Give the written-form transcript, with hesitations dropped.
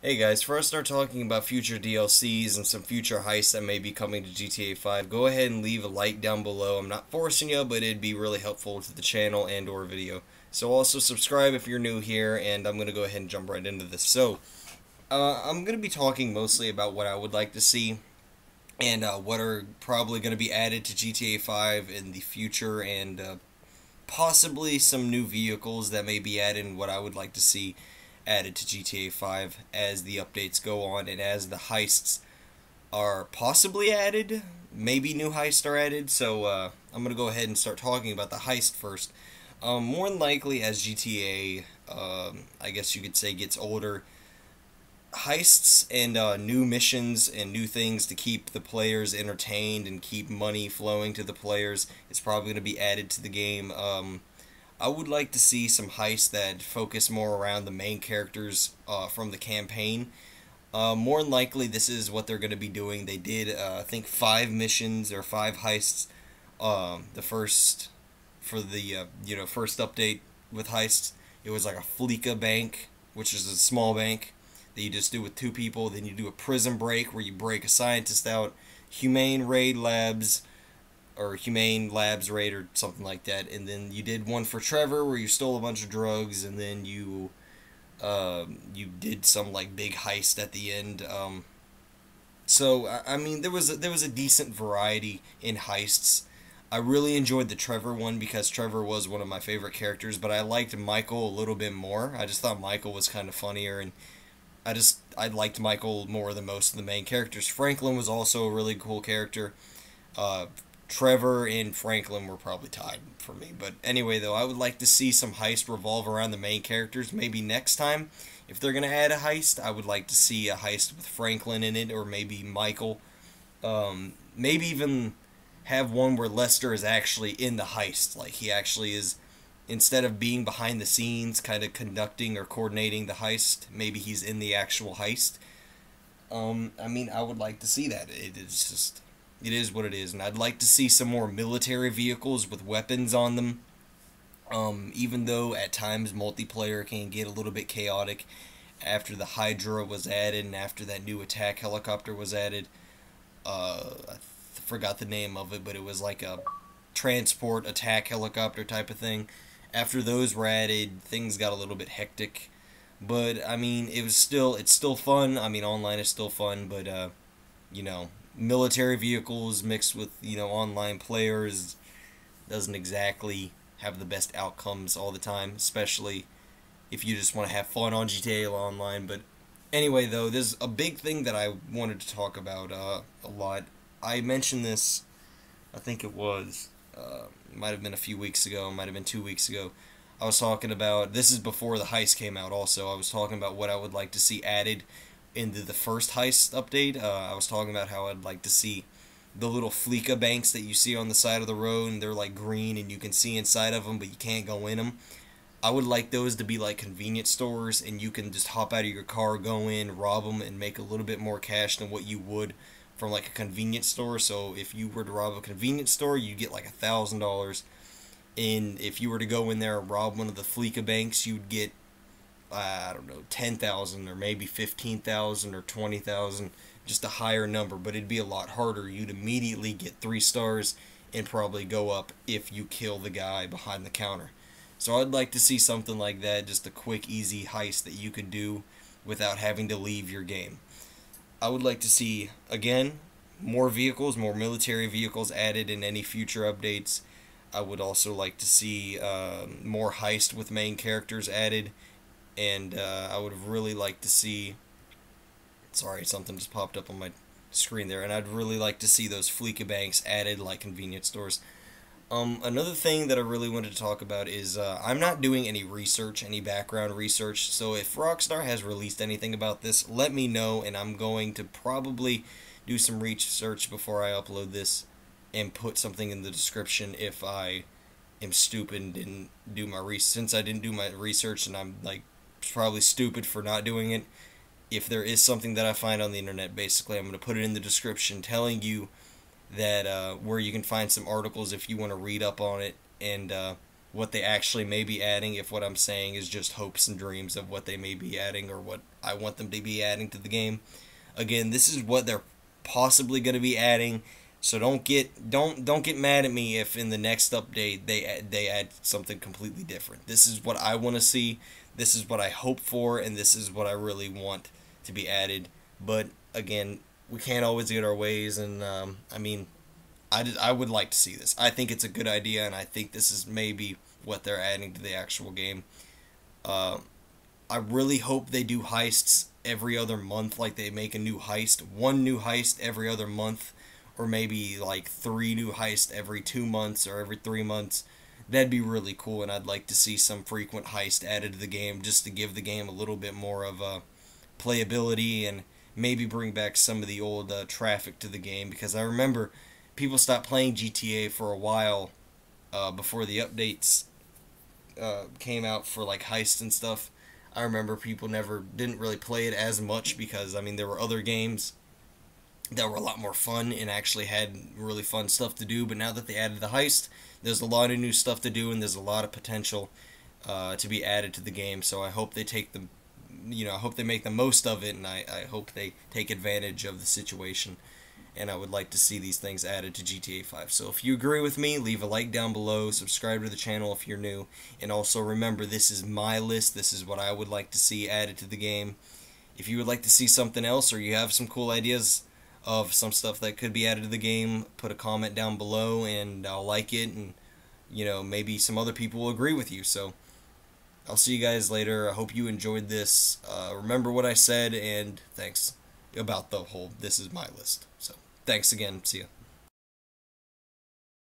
Hey guys, before I start talking about future DLCs and some future heists that may be coming to GTA 5, go ahead and leave a like down below. I'm not forcing you, but it'd be really helpful to the channel and or video. So also subscribe if you're new here, and I'm going to go ahead and jump right into this. I'm going to be talking mostly about what I would like to see and what are probably going to be added to GTA 5 in the future and possibly some new vehicles that may be added and what I would like to see added to GTA 5 as the updates go on and as the heists are possibly added. Maybe new heists are added, so I'm going to go ahead and start talking about the heist first. More than likely, as GTA, I guess you could say, gets older, heists and new missions and new things to keep the players entertained and keep money flowing to the players is probably going to be added to the game. I would like to see some heists that focus more around the main characters from the campaign. More than likely, this is what they're going to be doing. They did, I think, 5 missions or 5 heists. The first for the first update with heists, it was like a Fleeca bank, which is a small bank that you just do with 2 people. Then you do a prison break where you break a scientist out. Humane Labs raid or something like that. And then you did one for Trevor where you stole a bunch of drugs, and then you did some like big heist at the end. I mean, there was a decent variety in heists. I really enjoyed the Trevor one because Trevor was one of my favorite characters, but I liked Michael a little bit more. I just thought Michael was kind of funnier, and I liked Michael more than most of the main characters. Franklin was also a really cool character. Uh, Trevor and Franklin were probably tied for me. But anyway, though, I would like to see some heist revolve around the main characters. Maybe next time, if they're going to add a heist, I would like to see a heist with Franklin in it, or maybe Michael. Maybe even have one where Lester is actually in the heist. Like, he actually is, instead of being behind the scenes, kind of conducting or coordinating the heist, maybe he's in the actual heist. I mean, I would like to see that. It is what it is, and I'd like to see some more military vehicles with weapons on them. Even though at times multiplayer can get a little bit chaotic after the Hydra was added and after that new attack helicopter was added. I forgot the name of it, but it was like a transport attack helicopter type of thing. After those were added, things got a little bit hectic. But I mean, it's still fun. I mean, online is still fun, but you know, military vehicles mixed with online players doesn't exactly have the best outcomes all the time, especially if you just want to have fun on GTA Online. But anyway, though, there's a big thing that I wanted to talk about a lot. I mentioned this, I think it might have been a few weeks ago, might have been 2 weeks ago. I was talking about, this is before the heist came out also, I was talking about what I would like to see added into the first heist update. I was talking about how I'd like to see the little Fleeca banks that you see on the side of the road, and they're like green and you can see inside of them, but you can't go in them. I would like those to be like convenience stores, and you can just hop out of your car, go in, rob them, and make a little bit more cash than what you would from like a convenience store. So if you were to rob a convenience store, you get like $1,000. And if you were to go in there and rob one of the Fleeca banks, you'd get I don't know, 10,000 or maybe 15,000 or 20,000, just a higher number, but it'd be a lot harder. You'd immediately get 3 stars and probably go up if you kill the guy behind the counter. So I'd like to see something like that, just a quick, easy heist that you could do without having to leave your game. I would like to see, again, more vehicles, more military vehicles added in any future updates. I would also like to see more heist with main characters added, and I would really like to see. Sorry, something just popped up on my screen there, and I'd really like to see those Fleeca banks added like convenience stores. Another thing that I really wanted to talk about is I'm not doing any research, any background research, so if Rockstar has released anything about this, let me know, and I'm going to probably do some research before I upload this and put something in the description if I am stupid and didn't do my research. Since I didn't do my research and I'm like probably stupid for not doing it, if there is something that I find on the internet, basically I'm going to put it in the description telling you that where you can find some articles if you want to read up on it, and what they actually may be adding, if what I'm saying is just hopes and dreams of what they may be adding or what I want them to be adding to the game. Again, this is what they're possibly going to be adding. So don't get mad at me if in the next update they add something completely different. This is what I want to see. This is what I hope for, and this is what I really want to be added. But again, we can't always get our ways, and I mean, I would like to see this. I think it's a good idea, and I think this is maybe what they're adding to the actual game. I really hope they do heists every other month, like they make a new heist, one new heist every other month, or maybe like 3 new heists every 2 months or every 3 months. That'd be really cool, and I'd like to see some frequent heist added to the game just to give the game a little bit more of playability, and maybe bring back some of the old traffic to the game, because I remember people stopped playing GTA for a while before the updates came out for like Heist and stuff. I remember people didn't really play it as much because, I mean, there were other games that were a lot more fun and actually had really fun stuff to do. But now that they added the Heist, there's a lot of new stuff to do, and there's a lot of potential to be added to the game. So I hope they take the, I hope they make the most of it, and I hope they take advantage of the situation. And I would like to see these things added to GTA 5. So if you agree with me, leave a like down below, subscribe to the channel if you're new, and also remember, this is my list. This is what I would like to see added to the game. If you would like to see something else, or you have some cool ideas of some stuff that could be added to the game, put a comment down below and I'll like it, and maybe some other people will agree with you. So I'll see you guys later. I hope you enjoyed this. Remember what I said, and thanks about the whole this is my list. So thanks again. See ya.